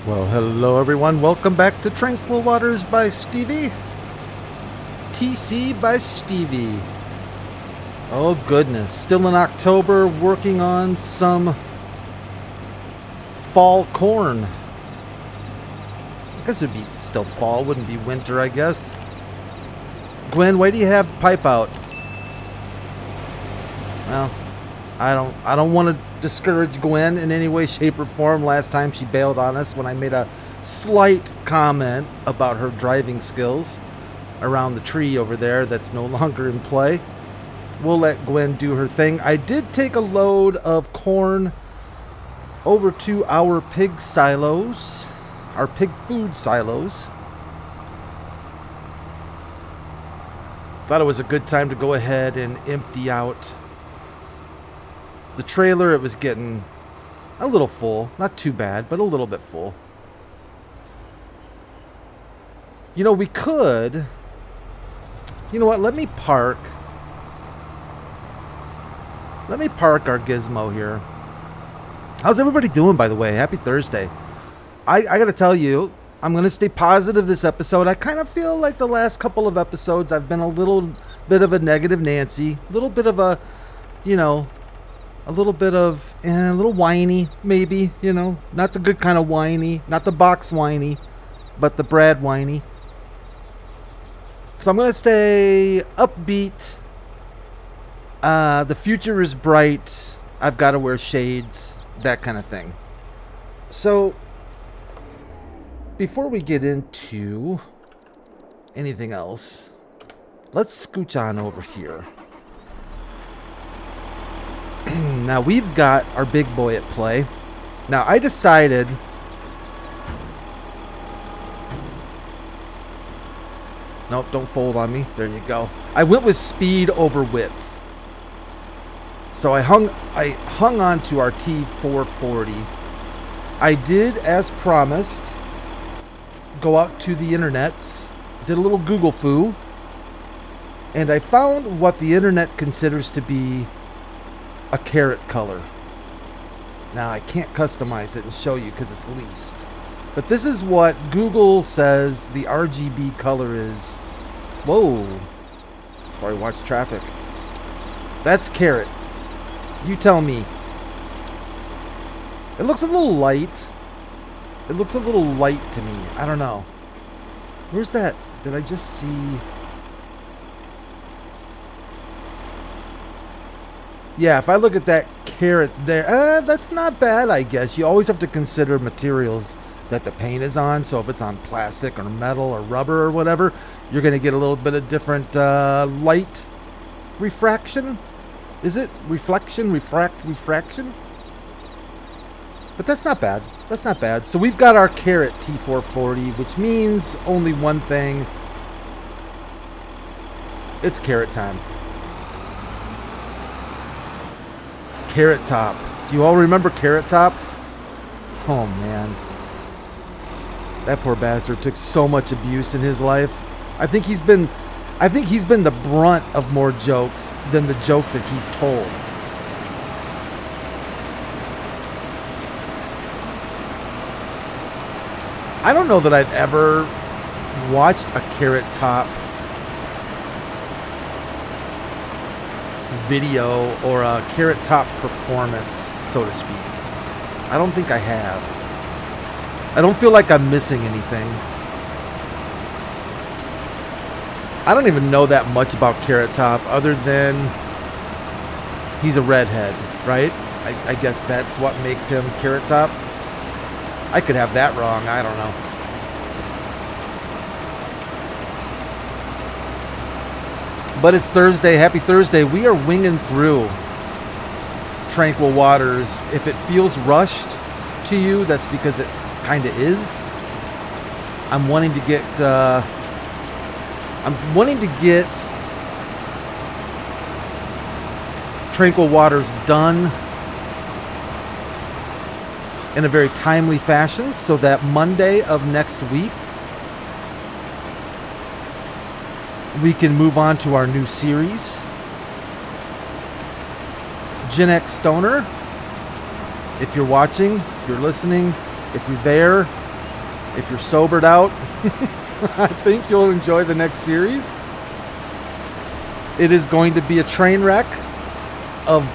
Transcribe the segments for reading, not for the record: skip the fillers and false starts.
Well, hello everyone. Welcome back to Tranquil Waters by Stevie. TC by Stevie. Oh goodness. Still in October, working on some fall corn. I guess it'd be still fall, wouldn't be winter, I guess. Gwen, why do you have pipe out? Well, I don't want to discourage Gwen in any way, shape, or form. Last time she bailed on us when I made a slight comment about her driving skills around the tree over there that's no longer in play. We'll let Gwen do her thing. I did take a load of corn over to our pig silos, our pig food silos. Thought it was a good time to go ahead and empty out the trailer. It was getting a little full. Not too bad, but a little bit full. You know, we could... You know what? Let me park our gizmo here. How's everybody doing, by the way? Happy Thursday. I gotta tell you, I'm gonna stay positive this episode. I kind of feel like the last couple of episodes I've been a little bit of a negative Nancy. A little bit of a, you know... A little bit of, a little whiny, maybe, you know. Not the good kind of whiny. Not the box whiny, but the Brad whiny. So I'm going to stay upbeat. The future is bright. I've got to wear shades. That kind of thing. So, before we get into anything else, let's scooch on over here. Now we've got our big boy at play. Now I decided nope, don't fold on me. There you go. I went with speed over width. So I hung on to our T440. I did, as promised, go out to the internets, did a little Google foo, and I found what the internet considers to be a carrot color. Now I can't customize it and show you because it's leased, but this is what Google says the RGB color is. Whoa, sorry, watch traffic. That's carrot. You tell me. It looks a little light. It looks a little light to me. I don't know. Where's that? Did I just see? Yeah, if I look at that carrot there, that's not bad, I guess. You always have to consider materials that the paint is on. So if it's on plastic or metal or rubber or whatever, you're going to get a little bit of different light refraction. Is it? Reflection? Refraction? But that's not bad. That's not bad. So we've got our carrot T440, which means only one thing. It's carrot time. Carrot Top. Do you all remember Carrot Top? Oh man. That poor bastard took so much abuse in his life. I think he's been the brunt of more jokes than the jokes that he's told. I don't know that I've ever watched a Carrot Top video or a Carrot Top performance, so to speak. I don't think I have. I don't feel like I'm missing anything. I don't even know that much about Carrot Top other than he's a redhead, right? I guess that's what makes him Carrot Top. I could have that wrong. I don't know. But it's Thursday. Happy Thursday. We are winging through Tranquil Waters. If it feels rushed to you, that's because it kind of is. I'm wanting to get Tranquil Waters done in a very timely fashion so that Monday of next week we can move on to our new series, Gen X Stoner. If you're watching, if you're listening, if you're there, If you're sobered out, I think you'll enjoy the next series. It is going to be a train wreck of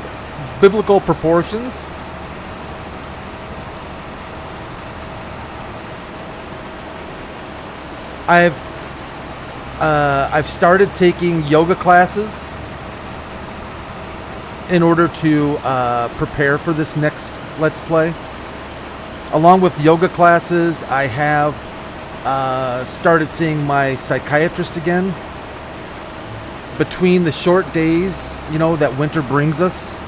biblical proportions. I've started taking yoga classes in order to prepare for this next Let's Play. Along with yoga classes, I have started seeing my psychiatrist again. Between the short days, you know, that winter brings us,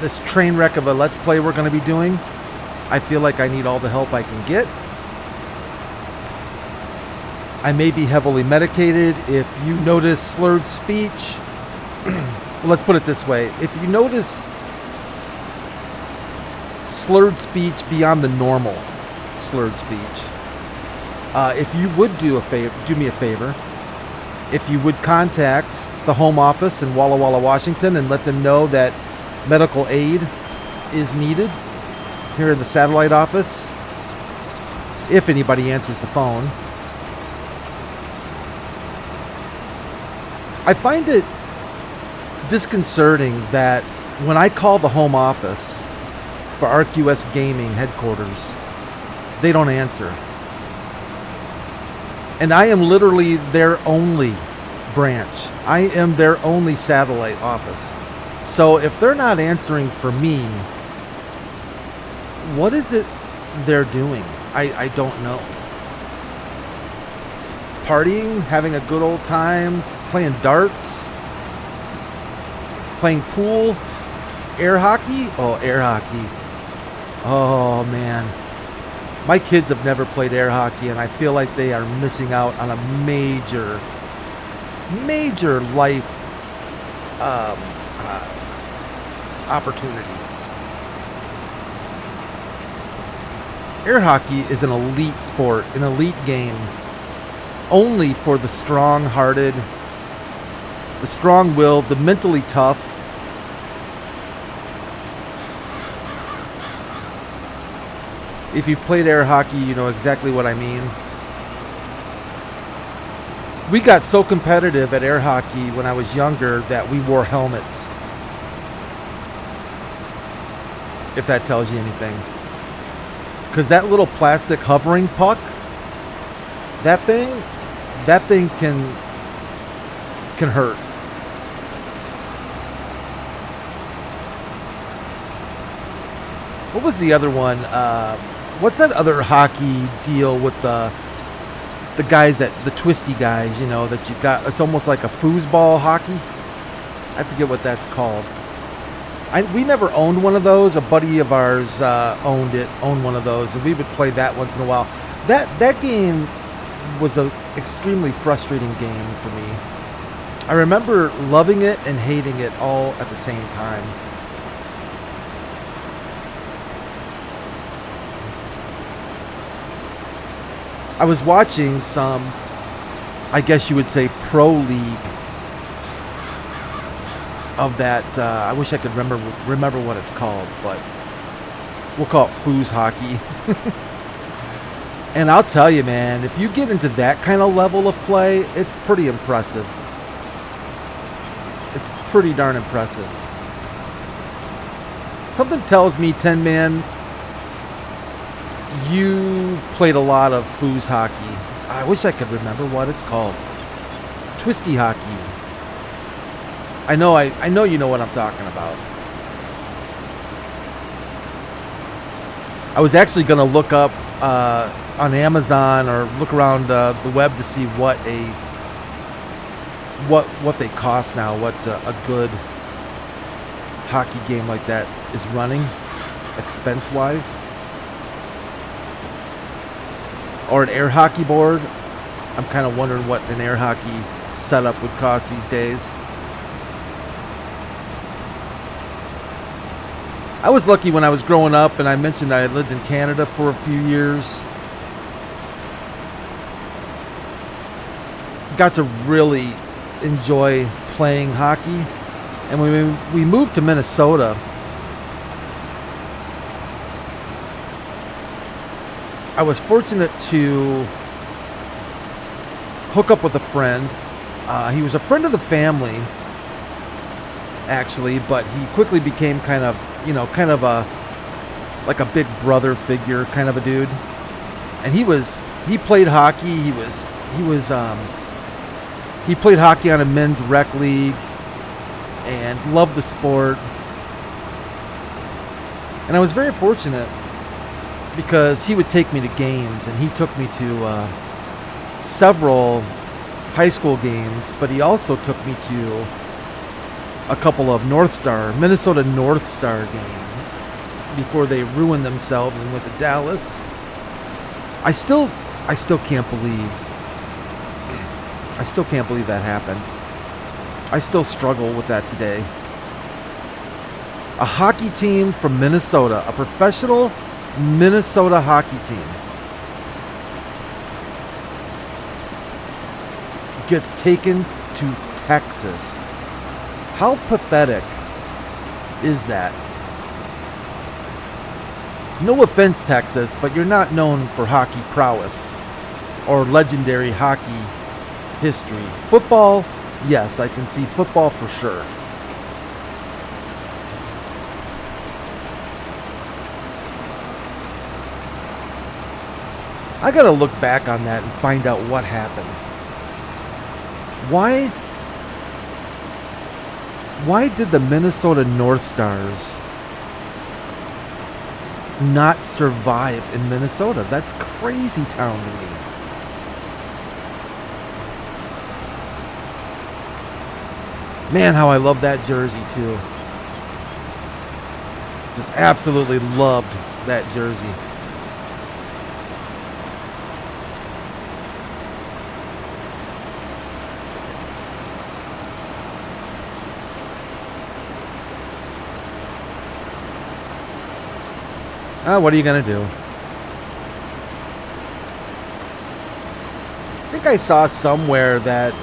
this train wreck of a Let's Play we're going to be doing, I feel like I need all the help I can get. I may be heavily medicated. If you notice slurred speech, well, let's put it this way. If you notice slurred speech beyond the normal slurred speech, if you would do me a favor, if you would contact the home office in Walla Walla, Washington, and let them know that medical aid is needed here in the satellite office, if anybody answers the phone. I find it disconcerting that when I call the home office for RQS Gaming headquarters, they don't answer. And I am literally their only branch. I am their only satellite office. So if they're not answering for me, what is it they're doing? I don't know. Partying, having a good old time, playing darts, playing pool, air hockey. Oh, air hockey. Oh, man. My kids have never played air hockey, and I feel like they are missing out on a major life opportunity. Air hockey is an elite sport, an elite game, only for the strong-hearted, the strong-willed, the mentally tough. If you've played air hockey, you know exactly what I mean. We got so competitive at air hockey when I was younger that we wore helmets. If that tells you anything. Because that little plastic hovering puck, that thing can hurt. What was the other one? What's that other hockey deal with the guys the twisty guys, you know, that you got? It's almost like a foosball hockey. I forget what that's called. We never owned one of those. A buddy of ours owned one of those, and we would play that once in a while. That game was an extremely frustrating game for me. I remember loving it and hating it all at the same time. I was watching some, I guess you would say, pro league of that. I wish I could remember what it's called, but we'll call it foos hockey. And I'll tell you, man, if you get into that kind of level of play, it's pretty impressive. It's pretty darn impressive. Something tells me, 10 Man, you played a lot of foos hockey. I wish I could remember what it's called. Twisty hockey. I know you know what I'm talking about. I was actually going to look up on Amazon or look around the web to see what they cost now, what a good hockey game like that is running, expense-wise. Or an air hockey board. I'm kind of wondering what an air hockey setup would cost these days. I was lucky when I was growing up, and I mentioned I had lived in Canada for a few years. Got to really enjoy playing hockey. And when we moved to Minnesota, I was fortunate to hook up with a friend. He was a friend of the family, actually, but he quickly became kind of a like a big brother figure kind of a dude. And he played hockey. He played hockey on a men's rec league and loved the sport. And I was very fortunate because he would take me to games, and he took me to several high school games, but he also took me to a couple of Minnesota North Star games before they ruined themselves and went to Dallas. I still can't believe that happened. I still struggle with that today. A hockey team from Minnesota, a professional Minnesota hockey team, gets taken to Texas. How pathetic is that? No offense, Texas, but you're not known for hockey prowess or legendary hockey history. Football, yes, I can see football for sure. I gotta look back on that and find out what happened. Why did the Minnesota North Stars not survive in Minnesota? That's crazy town to me. Man, how I love that jersey too. Just absolutely loved that jersey. What are you going to do? I think I saw somewhere that,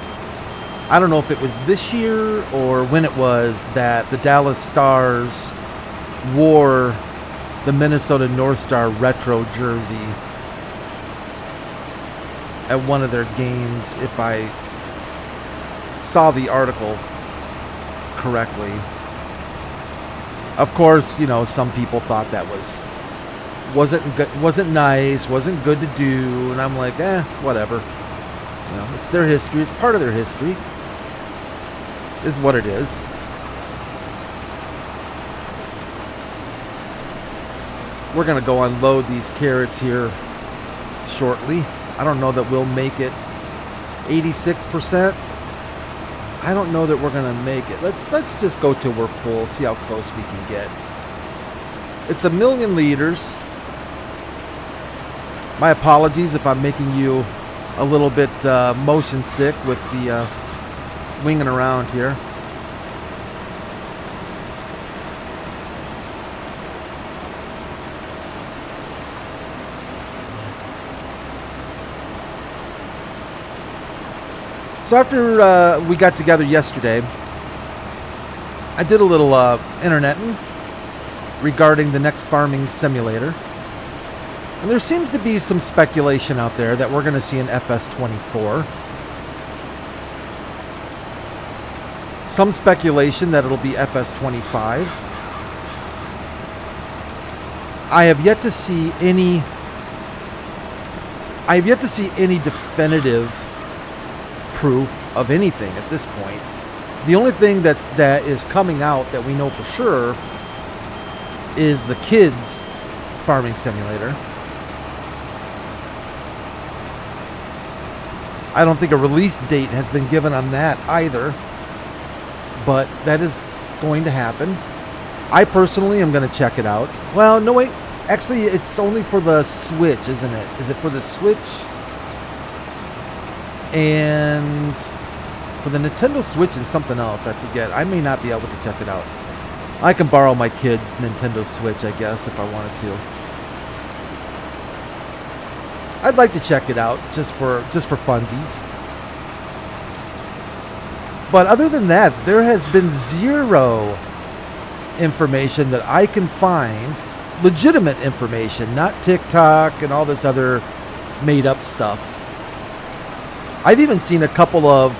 I don't know if it was this year or when it was, that the Dallas Stars wore the Minnesota North Star retro jersey at one of their games, if I saw the article correctly. Of course, some people thought that wasn't nice, wasn't good to do, and I'm like, whatever. It's their history. It's part of their history. Is what it is. We're gonna go unload these carrots here shortly. I don't know that we'll make it 86%. I don't know that we're gonna make it. Let's just go till we're full, see how close we can get. It's 1 million liters. My apologies if I'm making you a little bit motion sick with the winging around here. So after we got together yesterday, I did a little interneting regarding the next farming simulator. And there seems to be some speculation out there that we're going to see an FS24. Some speculation that it'll be FS25. I have yet to see any definitive proof of anything at this point. The only thing that is coming out that we know for sure is the kids farming simulator. I don't think a release date has been given on that either, but that is going to happen. I personally am going to check it out. Well, no wait, actually it's only for the Switch, isn't it? Is it for the Switch? And for the Nintendo Switch and something else, I forget. I may not be able to check it out. I can borrow my kid's Nintendo Switch, I guess, if I wanted to. I'd like to check it out just for funsies. But other than that, there has been zero information that I can find legitimate information, not TikTok and all this other made up stuff. I've even seen a couple of,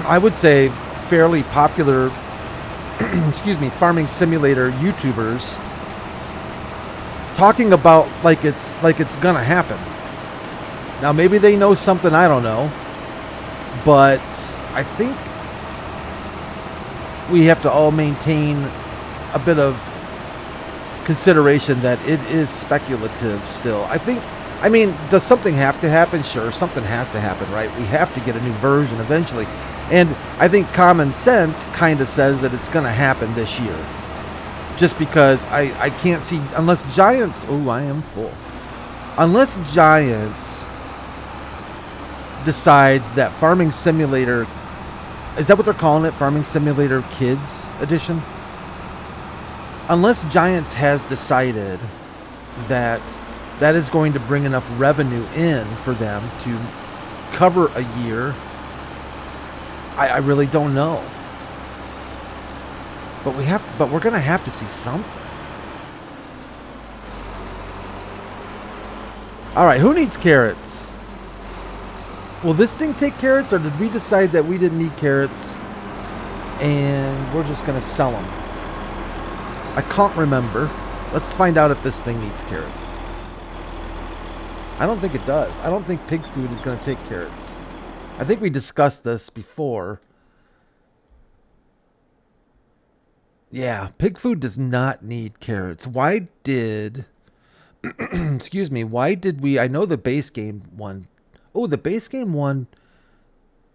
I would say, fairly popular excuse me, farming simulator YouTubers talking about like it's gonna happen. Now maybe they know something I don't know, but I think we have to all maintain a bit of consideration that it is speculative still. I mean, does something have to happen? Sure, something has to happen, right? We have to get a new version eventually. And I think common sense kind of says that it's going to happen this year. Just because I can't see, unless Giants, oh, I am full. Unless Giants decides that Farming Simulator, is that what they're calling it? Farming Simulator Kids Edition? Unless Giants has decided that that is going to bring enough revenue in for them to cover a year, I really don't know. But we're going to have to see something. All right, who needs carrots? Will this thing take carrots, or did we decide that we didn't need carrots and we're just going to sell them? I can't remember. Let's find out if this thing needs carrots. I don't think it does. I don't think pig food is going to take carrots. I think we discussed this before. Yeah, pig food does not need carrots. Why did... excuse me. Why did we... I know the base game one... Oh, the base game one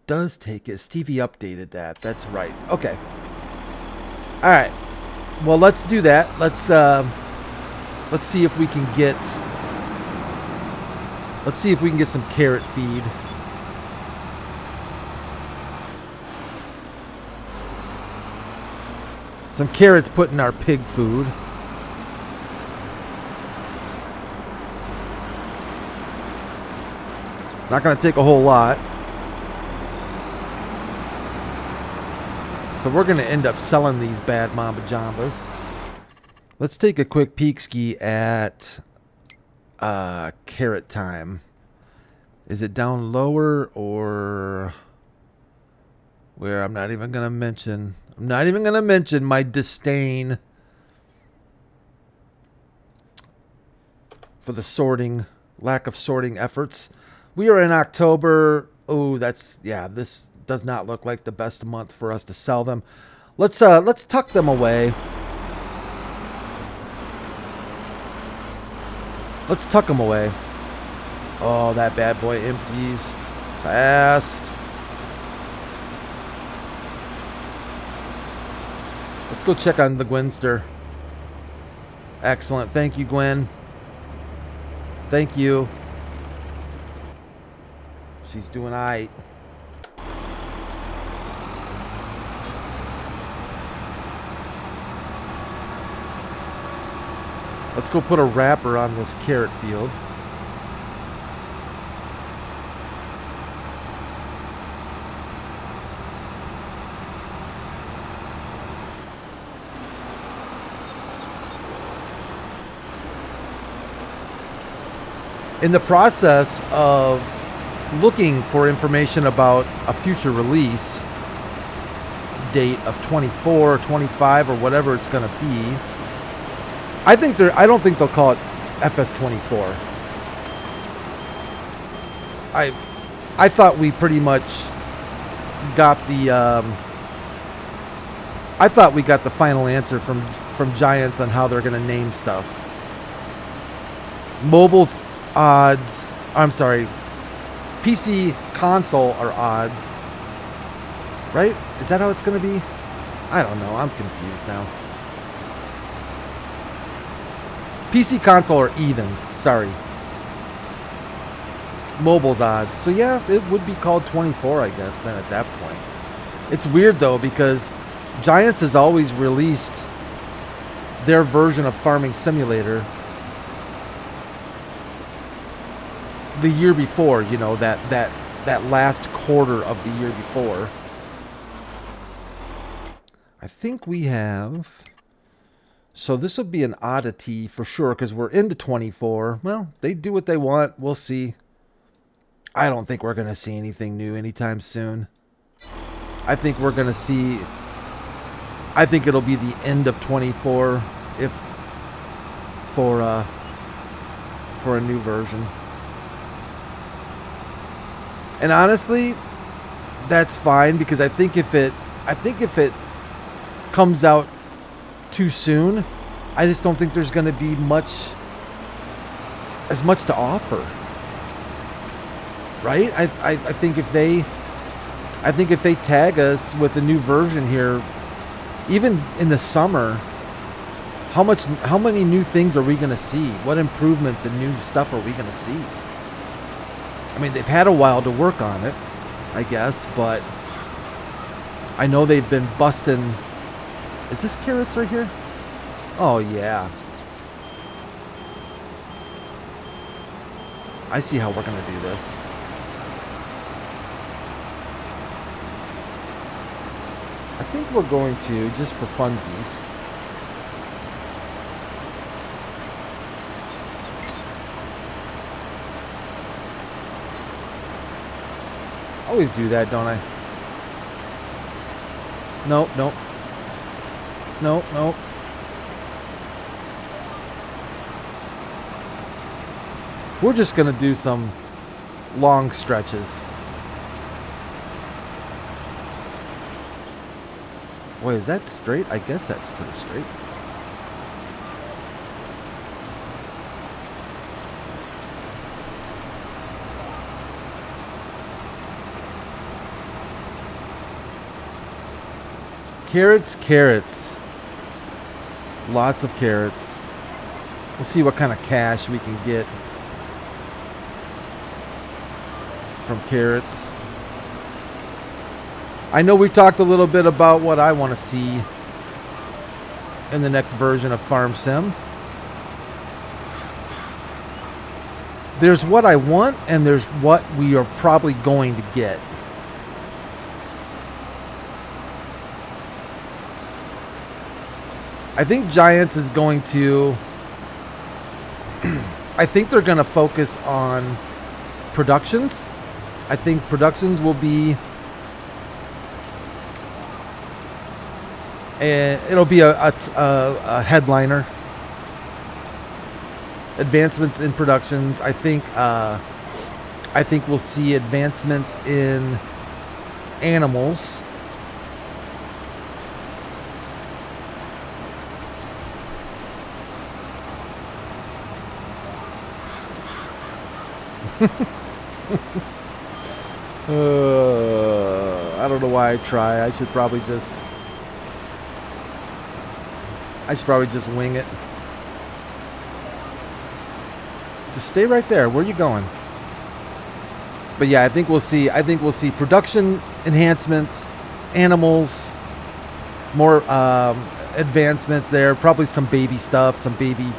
does take it. Stevie updated that. That's right. Okay. All right. Well, let's do that. Let's see if we can get... Let's see if we can get some carrot feed. Some carrots put in our pig food. Not going to take a whole lot. So we're going to end up selling these bad Mamba Jambas. Let's take a quick peek ski at carrot time. Is it down lower or where? I'm not even going to mention. I'm not even going to mention my disdain for the sorting, lack of sorting efforts. We are in October. Oh, that's, yeah, this does not look like the best month for us to sell them. Let's tuck them away. Let's tuck them away. Oh, that bad boy empties fast. Let's go check on the Gwenster. Excellent. Thank you, Gwen. Thank you. She's doing all right. Let's go put a wrapper on this carrot field. In the process of looking for information about a future release date of 24 or 25 or whatever it's going to be, I don't think they'll call it FS24. I thought we pretty much got the I thought we got the final answer from Giants on how they're going to name stuff. Mobile's odds, I'm sorry, PC console are odds, right? Is that how it's going to be? I don't know. I'm confused now. PC console are evens. Sorry. Mobile's odds. So yeah, it would be called 24, I guess, then at that point. It's weird, though, because Giants has always released their version of Farming Simulator the year before, you know, that last quarter of the year before. I think we have So this will be an oddity for sure because we're into 24. Well, they do what they want. We'll see. I don't think we're going to see anything new anytime soon. I think we're going to see... I think it'll be the end of 24 if for a new version. And honestly, that's fine because I think if it comes out too soon, I just don't think there's going to be as much to offer. Right? I think if they tag us with a new version here, even in the summer, how many new things are we going to see? What improvements and new stuff are we going to see? I mean, they've had a while to work on it, I guess, but I know they've been busting. Is this carrots right here? Oh, yeah. I see how we're going to do this. I think we're going to, just for funsies, always do that, don't I? Nope, nope. Nope, nope. We're just going to do some long stretches. Wait, is that straight? I guess that's pretty straight. Carrots, carrots. Lots of carrots. We'll see what kind of cash we can get from carrots. I know we've talked a little bit about what I want to see in the next version of Farm Sim. There's what I want and there's what we are probably going to get. I think Giants is going to... I think they're going to focus on productions. I think productions will be... it'll be a headliner. Advancements in productions. I think we'll see advancements in animals. I don't know why I try. I should probably just wing it. Just stay right there. Where are you going? But yeah, I think we'll see production enhancements, animals, more advancements there. Probably some baby stuff, some baby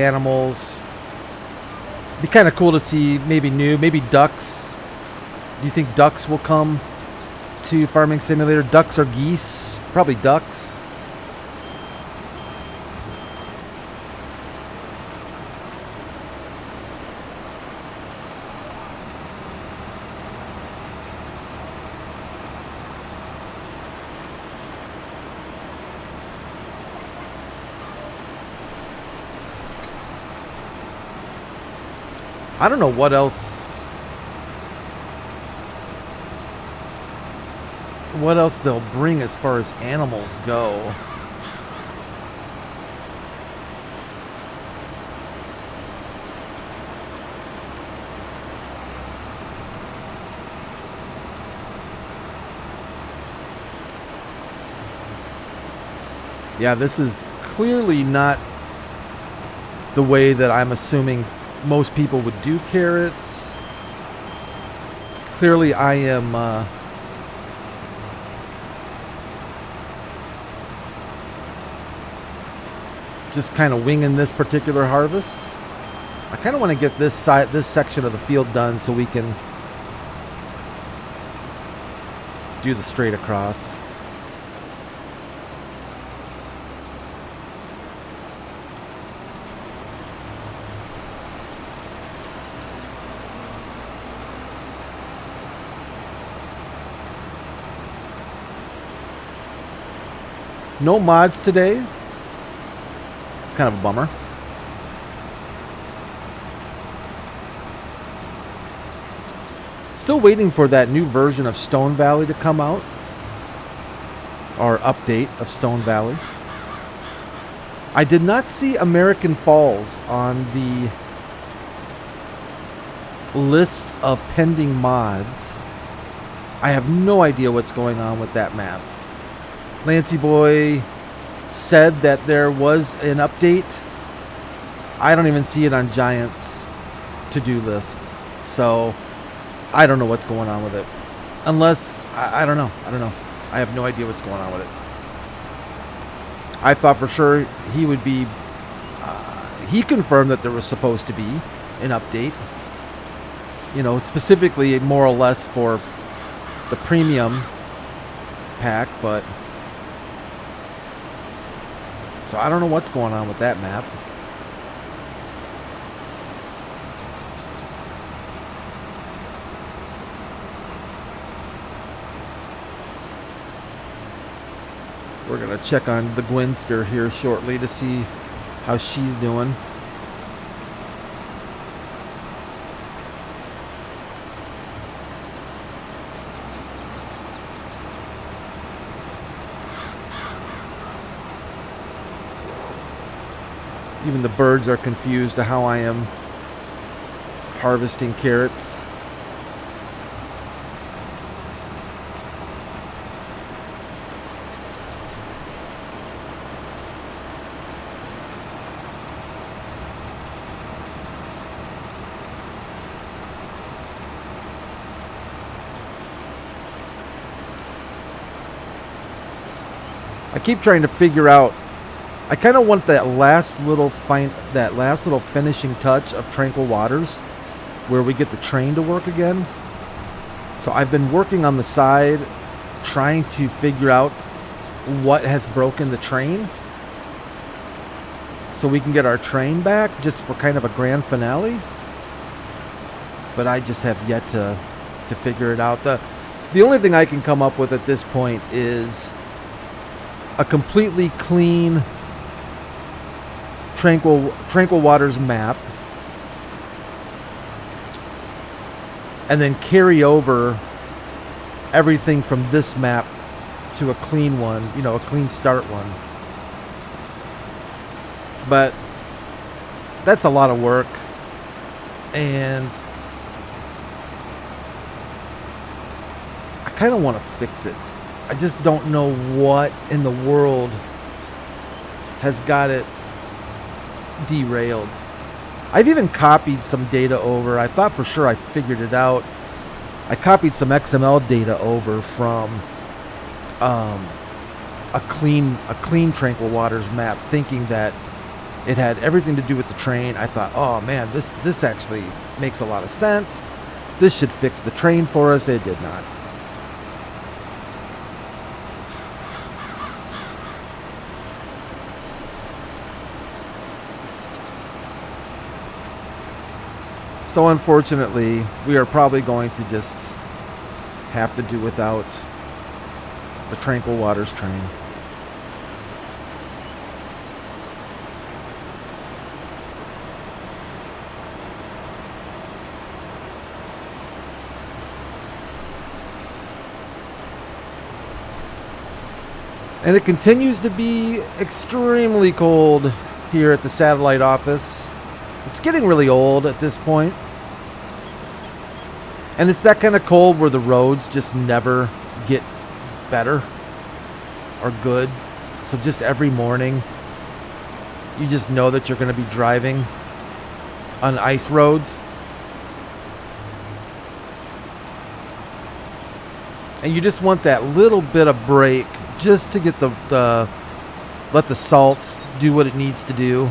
animals. Be kind of cool to see maybe ducks. Do you think ducks will come to Farming Simulator? Ducks or geese? Probably ducks. I don't know what else they'll bring as far as animals go. Yeah, this is clearly not the way that I'm assuming most people would do carrots. Clearly I am just kind of winging this particular harvest. I kind of want to get this section of the field done so we can do the straight across. No mods today. It's kind of a bummer. Still waiting for that new version of Stone Valley to come out. Or update of Stone Valley. I did not see American Falls on the list of pending mods. I have no idea what's going on with that map. Lancy Boy said that there was an update. I don't even see it on Giant's to-do list. So I don't know what's going on with it. Unless, I don't know. I have no idea what's going on with it. I thought for sure he would be... he confirmed that there was supposed to be an update. You know, specifically more or less for the premium pack, but... So I don't know what's going on with that map. We're going to check on the Gwinsker here shortly to see how she's doing. Even the birds are confused to how I am harvesting carrots. I keep trying to figure out. I kind of want that last little finishing touch of Tranquil Waters, where we get the train to work again. So I've been working on the side, trying to figure out what has broken the train, so we can get our train back, just for kind of a grand finale. But I just have yet to figure it out. The only thing I can come up with at this point is a completely clean Tranquil Waters map, and then carry over everything from this map to a clean one, you know, a clean start one. But that's a lot of work, and I kind of want to fix it. I just don't know what in the world has got it derailed. I've even copied some data over. I thought for sure I figured it out. I copied some XML data over from a clean Tranquil Waters map, thinking that it had everything to do with the train. I thought, oh man, this actually makes a lot of sense. This should fix the train for us. It did not. So unfortunately, we are probably going to just have to do without the Tranquil Waters train. And it continues to be extremely cold here at the satellite office. It's getting really old at this point. And it's that kind of cold where the roads just never get better or good. So just every morning, you just know that you're going to be driving on ice roads. And you just want that little bit of break just to get let the salt do what it needs to do.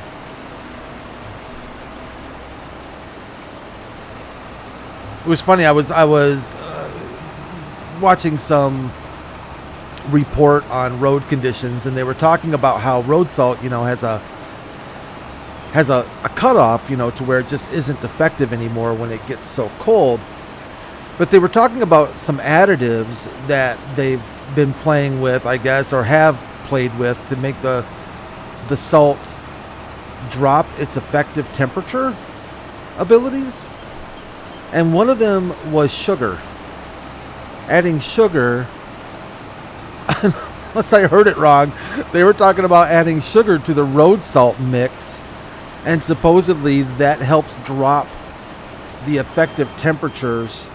It was funny. I was watching some report on road conditions, and they were talking about how road salt, you know, has a cutoff, you know, to where it just isn't effective anymore when it gets so cold. But they were talking about some additives that they've been playing with, I guess, or have played with to make the salt drop its effective temperature abilities. And one of them was sugar. Adding sugar, unless I heard it wrong, they were talking about adding sugar to the road salt mix, and supposedly that helps drop the effective temperatures.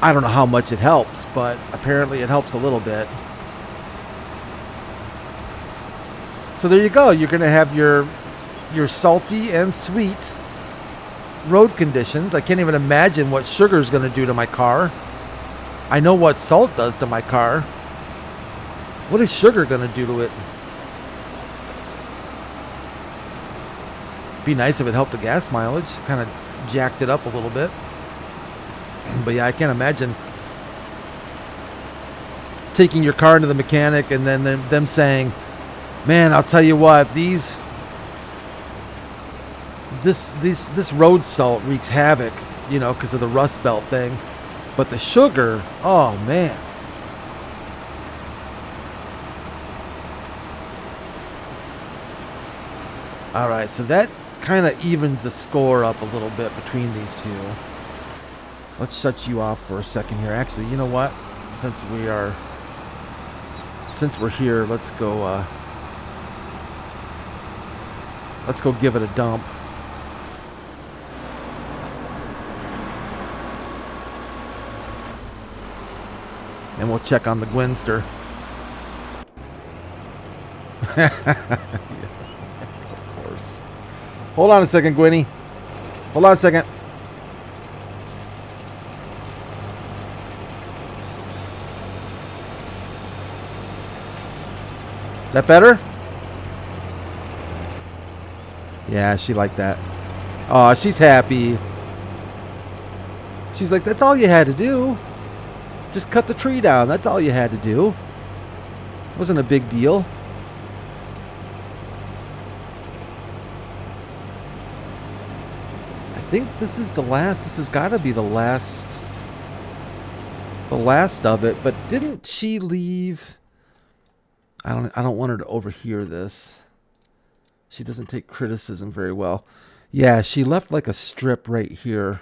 I don't know how much it helps, but apparently it helps a little bit. So there you go. You're going to have your salty and sweet road conditions. I can't even imagine what sugar is going to do to my car. I know what salt does to my car. What is sugar going to do to it? Be nice if it helped the gas mileage. Kind of jacked it up a little bit. But yeah, I can't imagine taking your car into the mechanic and then them saying, man, I'll tell you what, this road salt wreaks havoc, you know, because of the rust belt thing. But the sugar, oh man. All right, so that kind of evens the score up a little bit between these two. Let's shut you off for a second here. Actually, you know what? Since we're here, let's go give it a dump. And we'll check on the Gwinster. Yeah, of course. Hold on a second, Gwynny. Hold on a second. Is that better? Yeah, she liked that. Oh, she's happy. She's like, that's all you had to do. Just cut the tree down. That's all you had to do. It wasn't a big deal. I think this is the last. This has got to be the last. The last of it. But didn't she leave? I don't want her to overhear this. She doesn't take criticism very well. Yeah, she left like a strip right here.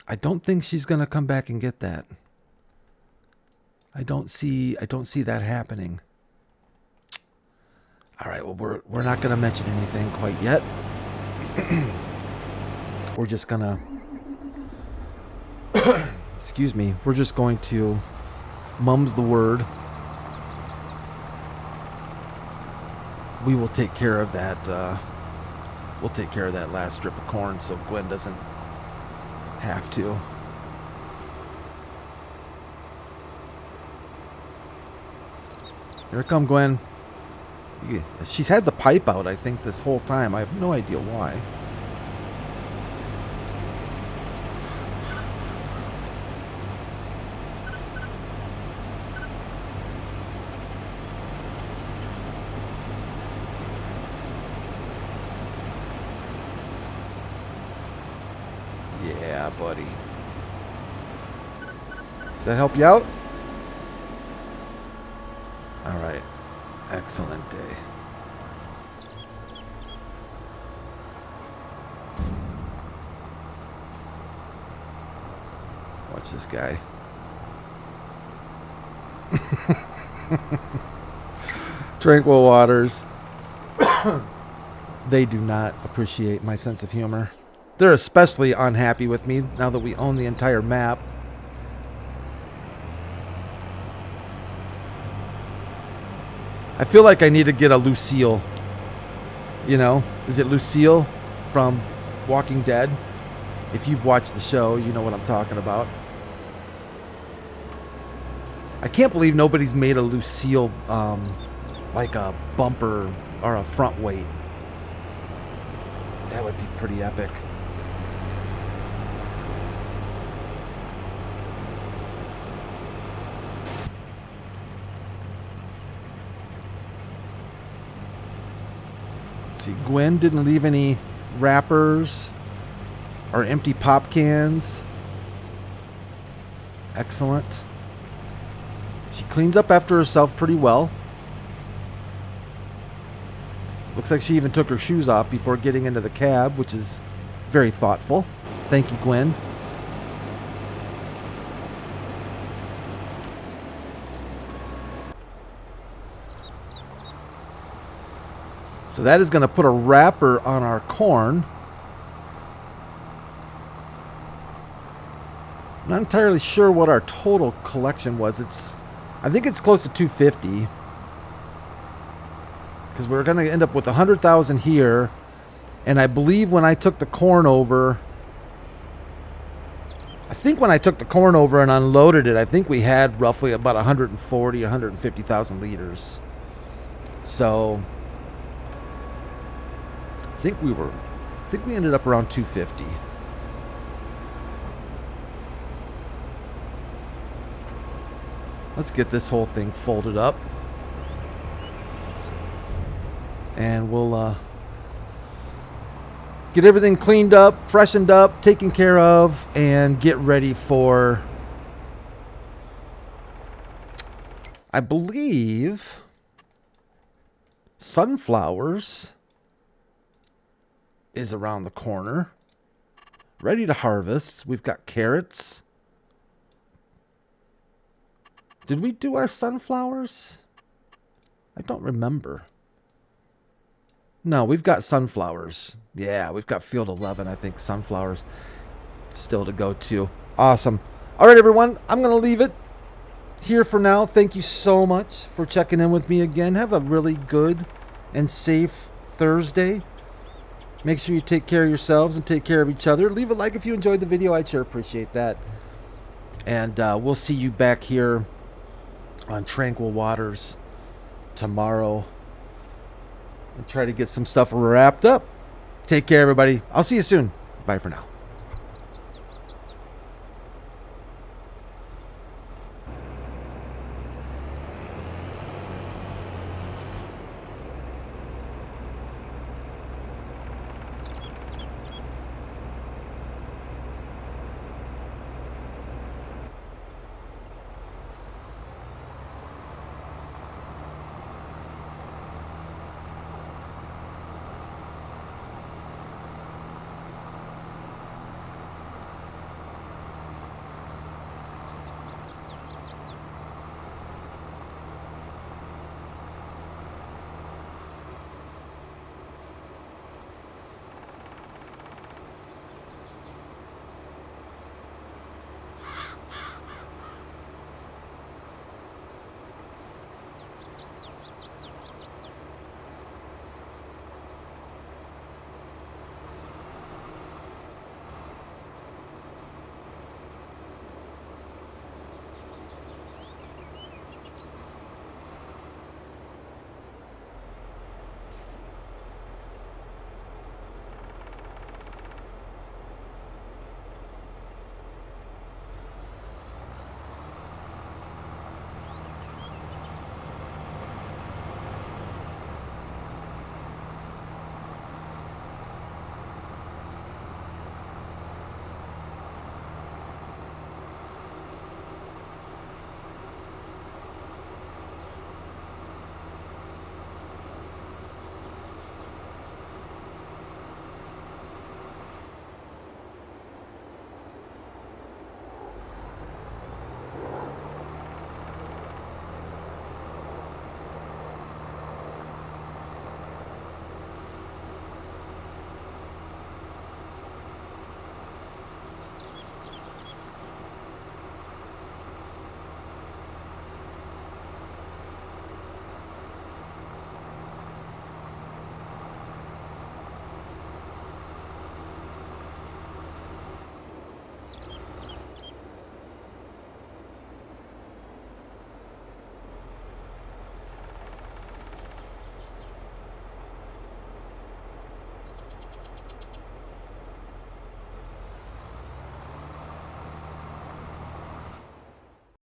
I don't think she's gonna come back and get that. I don't see that happening. All right, well we're not gonna mention anything quite yet. We're just gonna excuse me. We're just going to mum's the word. We will take care of that. We'll take care of that last strip of corn, so Gwen doesn't have to. Here come Gwen. She's had the pipe out, I think, this whole time. I have no idea why. Yeah, buddy. Does that help you out? All right. Excellent day. Watch this guy. Tranquil Waters. They do not appreciate my sense of humor. They're especially unhappy with me now that we own the entire map. I feel like I need to get a Lucille. You know? Is it Lucille from Walking Dead? If you've watched the show, you know what I'm talking about. I can't believe nobody's made a Lucille, like a bumper or a front weight. That would be pretty epic. See, Gwen didn't leave any wrappers or empty pop cans. Excellent. She cleans up after herself pretty well. Looks like she even took her shoes off before getting into the cab, which is very thoughtful. Thank you, Gwen. So that is going to put a wrapper on our corn. I'm not entirely sure what our total collection was. I think it's close to 250. Because we're going to end up with 100,000 here. And I believe when I took the corn over... I think when I took the corn over and unloaded it, I think we had roughly about 140, 150,000 liters. So... I think we ended up around 250. Let's get this whole thing folded up. And we'll get everything cleaned up, freshened up, taken care of, and get ready for, I believe, sunflowers is around the corner. Ready to harvest. We've got carrots. Did we do our sunflowers? I don't remember. No, we've got sunflowers. Yeah, we've got field 11, I think, sunflowers still to go to. Awesome. All right, everyone, I'm going to leave it here for now. Thank you so much for checking in with me again. Have a really good and safe Thursday. Make sure you take care of yourselves and take care of each other. Leave a like if you enjoyed the video. I'd sure appreciate that. And we'll see you back here on Tranquil Waters tomorrow. And try to get some stuff wrapped up. Take care, everybody. I'll see you soon. Bye for now.